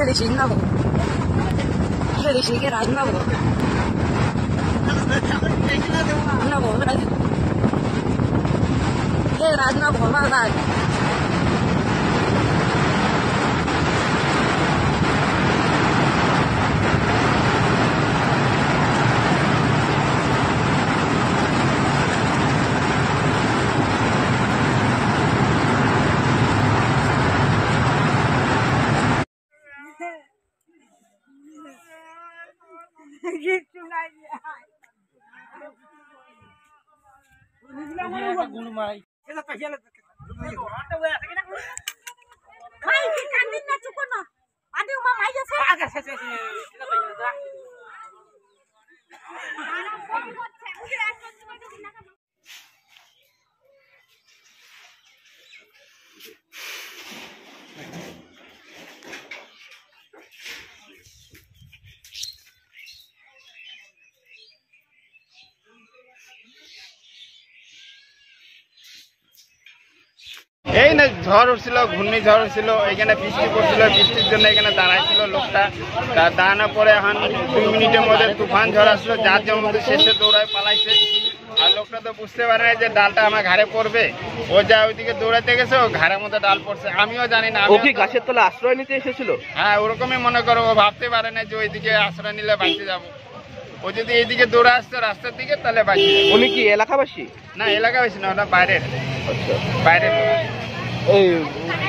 这里行那不？这里行给哪那不？那不来，这来那不嘛来。এই না ঝড় উঠছিল, ঘূর্ণিঝড় ছিল, এখানে বৃষ্টি পড়ছিল, বৃষ্টির জন্য এখানে দাঁড়াইছিল লোকটা। তার দাঁড়ানোর পরে এখন 2 মিনিটের মধ্যে তুফান ঝড় আসলো, যার যেমন শেষে দৌড়ায় পালাইছে। আর লোকটা তো বুঝতে পারে না যে ডালটা আমার ঘাড়ে পড়বে, ও যা ওইদিকে দৌড়াতে গেছে, ও ঘাড়ের মধ্যে ডাল পড়ছে। আমিও জানি না। ও কি গাছের তলে আশ্রয় নিতে এসেছিল? হ্যাঁ, ওরকমই মনে করো। ও ভাবতে পারে না যে ওইদিকে আশ্রয় নিলে বাঁচতে যাবো। ও যদি এইদিকে দৌড়ে আসতো রাস্তার দিকে, তাহলে বাঁচতে যাবো। উনি কি এলাকাবাসী? না, এলাকাবাসী না, ওটা বাইরের। আচ্ছা, বাইরের লোক।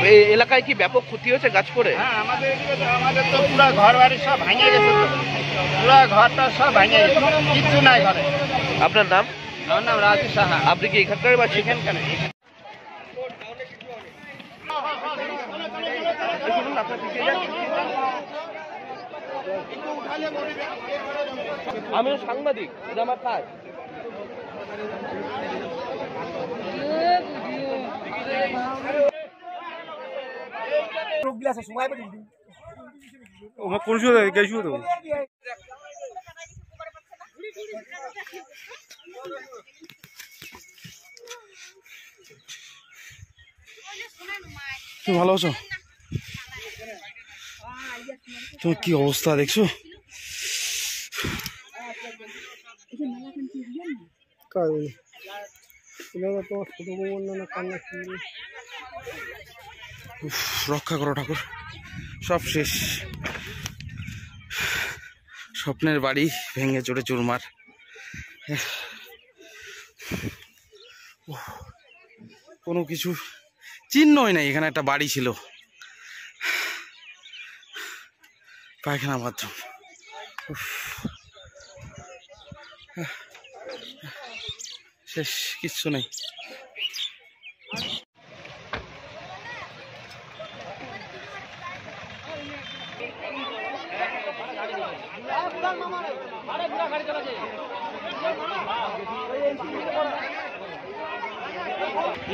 এই এলাকায় কি ব্যাপক ক্ষতি হয়েছে গাছ পড়ে? হ্যাঁ, আমাদের তো পুরো ঘর বাড়ি সব ভেঙে গেছে, পুরো ঘরটা সব ভেঙে গেছে, কিছু নাই ঘরে। আপনার নাম? আমার নাম রাজু সাহা। আপনি কি এখানকার বাসী? এখানকার। আমিও সাংবাদিক, এটা আমার কাজ। কোন সময় গেছিল তো? তুমি ভালো আছো? তোমার কি অবস্থা দেখছো? রক্ষা করো ঠাকুর, সব শেষ। স্বপ্নের বাড়ি ভেঙে চড়ে চুরমার। কোনো কিছু চিহ্নই নাই। এখানে একটা বাড়ি ছিল, পায়খানা মাধ্যম। শেষ, কিচ্ছু নেই।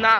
না